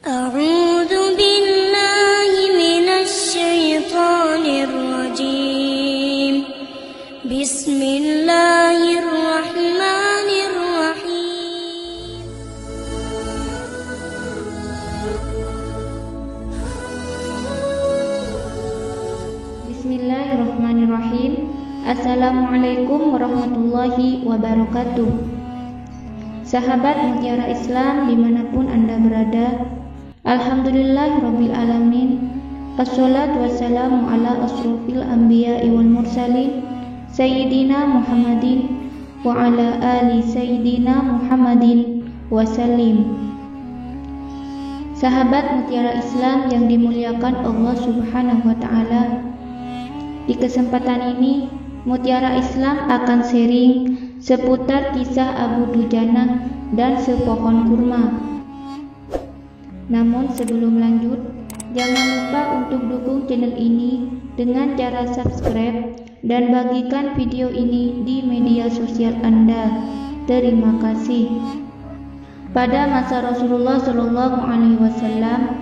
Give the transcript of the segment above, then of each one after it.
أعوذ بالله من الشيطان الرجيم بسم الله الرحمن الرحيم Bismillahirrahmanirrahim. Assalamualaikum warahmatullahi wabarakatuh. Sahabat Mutiara Islam dimanapun Anda berada, Alhamdulillahirrabbilalamin. Assalatu wassalamu ala asrofil anbiya'i wal mursalin Sayyidina Muhammadin wa ala ali Sayyidina Muhammadin wasallim. Sahabat Mutiara Islam yang dimuliakan Allah subhanahu wa ta'ala, di kesempatan ini Mutiara Islam akan sharing seputar kisah Abu Dujana dan sepohon kurma. Namun sebelum lanjut, jangan lupa untuk dukung channel ini dengan cara subscribe dan bagikan video ini di media sosial Anda. Terima kasih. Pada masa Rasulullah SAW,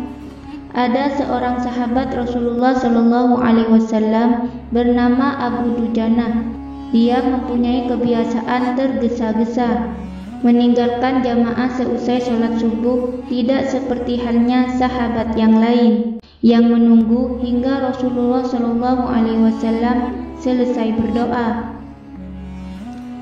ada seorang sahabat Rasulullah SAW bernama Abu Dujana. Dia mempunyai kebiasaan tergesa-gesa, meninggalkan jamaah seusai sholat subuh, tidak seperti halnya sahabat yang lain yang menunggu hingga Rasulullah SAW selesai berdoa.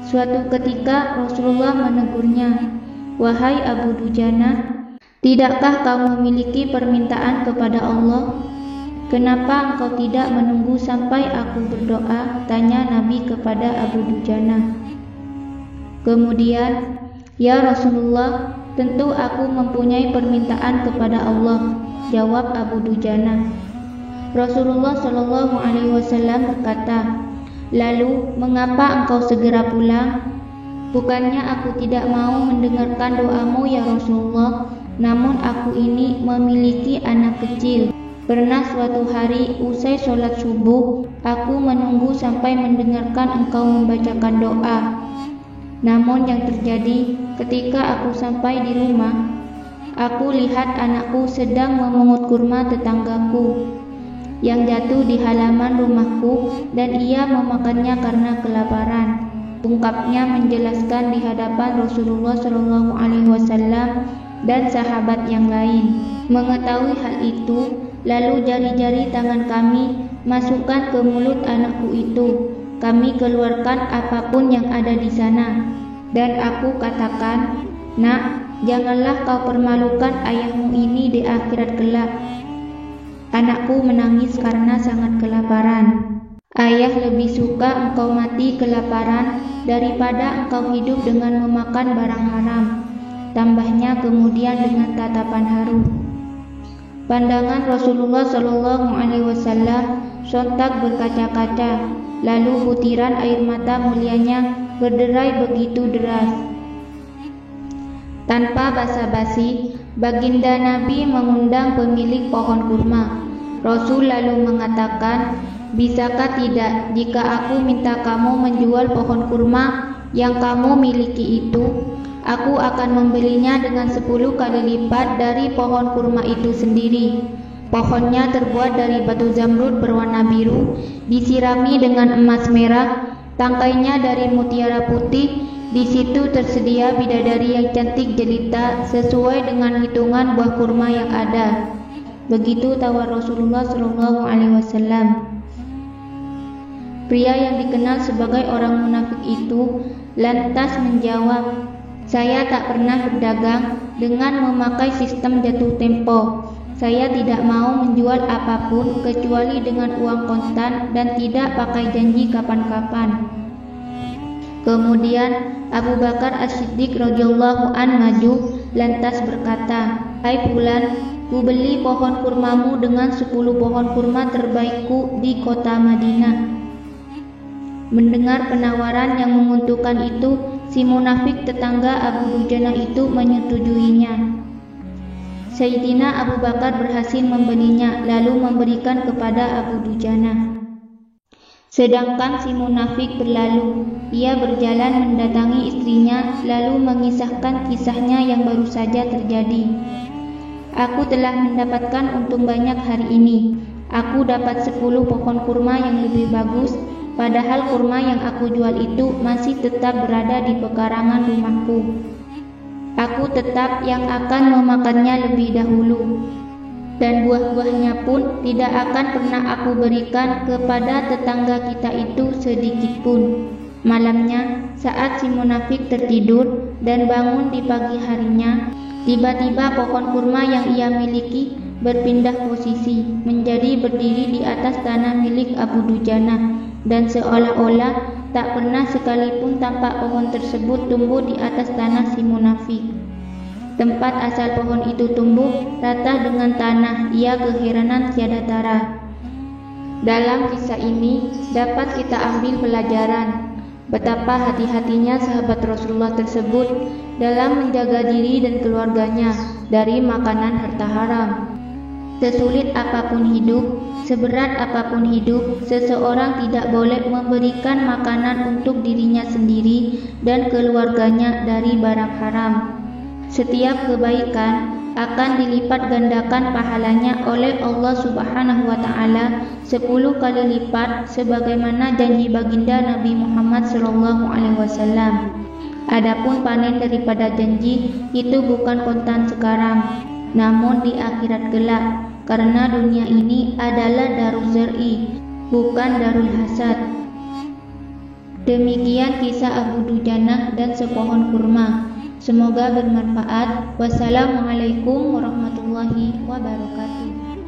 Suatu ketika Rasulullah menegurnya, "Wahai Abu Dujana, tidakkah kau memiliki permintaan kepada Allah? Kenapa engkau tidak menunggu sampai aku berdoa?" tanya Nabi kepada Abu Dujana. Kemudian, "Ya Rasulullah, tentu aku mempunyai permintaan kepada Allah," jawab Abu Dujana. Rasulullah SAW berkata, "Lalu mengapa engkau segera pulang? Bukannya aku tidak mau mendengarkan doamu ya Rasulullah, namun aku ini memiliki anak kecil. Pernah suatu hari usai sholat subuh, aku menunggu sampai mendengarkan engkau membacakan doa. Namun yang terjadi ketika aku sampai di rumah, aku lihat anakku sedang memungut kurma tetanggaku yang jatuh di halaman rumahku dan ia memakannya karena kelaparan," ungkapnya menjelaskan di hadapan Rasulullah SAW dan sahabat yang lain. Mengetahui hal itu, lalu jari-jari tangan kami masukkan ke mulut anakku itu. Kami keluarkan apapun yang ada di sana, dan aku katakan, "Nak, janganlah kau permalukan ayahmu ini di akhirat kelak." Anakku menangis karena sangat kelaparan. "Ayah lebih suka engkau mati kelaparan daripada engkau hidup dengan memakan barang haram," tambahnya kemudian dengan tatapan haru. Pandangan Rasulullah SAW sontak berkaca-kaca, lalu butiran air mata mulianya berderai begitu deras. Tanpa basa-basi, baginda Nabi mengundang pemilik pohon kurma. Rasul lalu mengatakan, "Bisakah tidak jika aku minta kamu menjual pohon kurma yang kamu miliki itu? Aku akan membelinya dengan 10 kali lipat dari pohon kurma itu sendiri." Pohonnya terbuat dari batu zamrud berwarna biru, disirami dengan emas merah, tangkainya dari mutiara putih. Di situ tersedia bidadari yang cantik jelita sesuai dengan hitungan buah kurma yang ada. Begitu tawar Rasulullah SAW. Pria yang dikenal sebagai orang munafik itu lantas menjawab, "Saya tak pernah berdagang dengan memakai sistem jatuh tempo. Saya tidak mau menjual apapun kecuali dengan uang konstan dan tidak pakai janji kapan-kapan." Kemudian Abu Bakar As-Siddiq radhiyallahu an maju lantas berkata, "Hai fulan, ku beli pohon kurmamu dengan 10 pohon kurma terbaikku di kota Madinah." Mendengar penawaran yang menguntungkan itu, si munafik tetangga Abu Dujana itu menyetujuinya. Sayyidina Abu Bakar berhasil membelinya lalu memberikan kepada Abu Dujana. Sedangkan si munafik berlalu, ia berjalan mendatangi istrinya lalu mengisahkan kisahnya yang baru saja terjadi. Aku telah mendapatkan untung banyak hari ini. Aku dapat 10 pohon kurma yang lebih bagus, padahal kurma yang aku jual itu masih tetap berada di pekarangan rumahku. Aku tetap yang akan memakannya lebih dahulu, dan buah-buahnya pun tidak akan pernah aku berikan kepada tetangga kita itu sedikit pun. Malamnya, saat si munafik tertidur dan bangun di pagi harinya, tiba-tiba pohon kurma yang ia miliki berpindah posisi menjadi berdiri di atas tanah milik Abu Dujana, dan seolah-olah tak pernah sekalipun tampak pohon tersebut tumbuh di atas tanah si munafik. Tempat asal pohon itu tumbuh rata dengan tanah, ia keheranan tiada tara. Dalam kisah ini dapat kita ambil pelajaran betapa hati-hatinya sahabat Rasulullah tersebut dalam menjaga diri dan keluarganya dari makanan harta haram. Sesulit apapun hidup, seberat apapun hidup, seseorang tidak boleh memberikan makanan untuk dirinya sendiri dan keluarganya dari barang haram. Setiap kebaikan akan dilipat gandakan pahalanya oleh Allah Subhanahu wa taala 10 kali lipat sebagaimana janji baginda Nabi Muhammad SAW. Adapun panen daripada janji itu bukan kontan sekarang, namun di akhirat kelak, karena dunia ini adalah darul zar'i, bukan darul hasad. Demikian kisah Abu Dujana dan sepohon kurma. Semoga bermanfaat. Wassalamualaikum warahmatullahi wabarakatuh.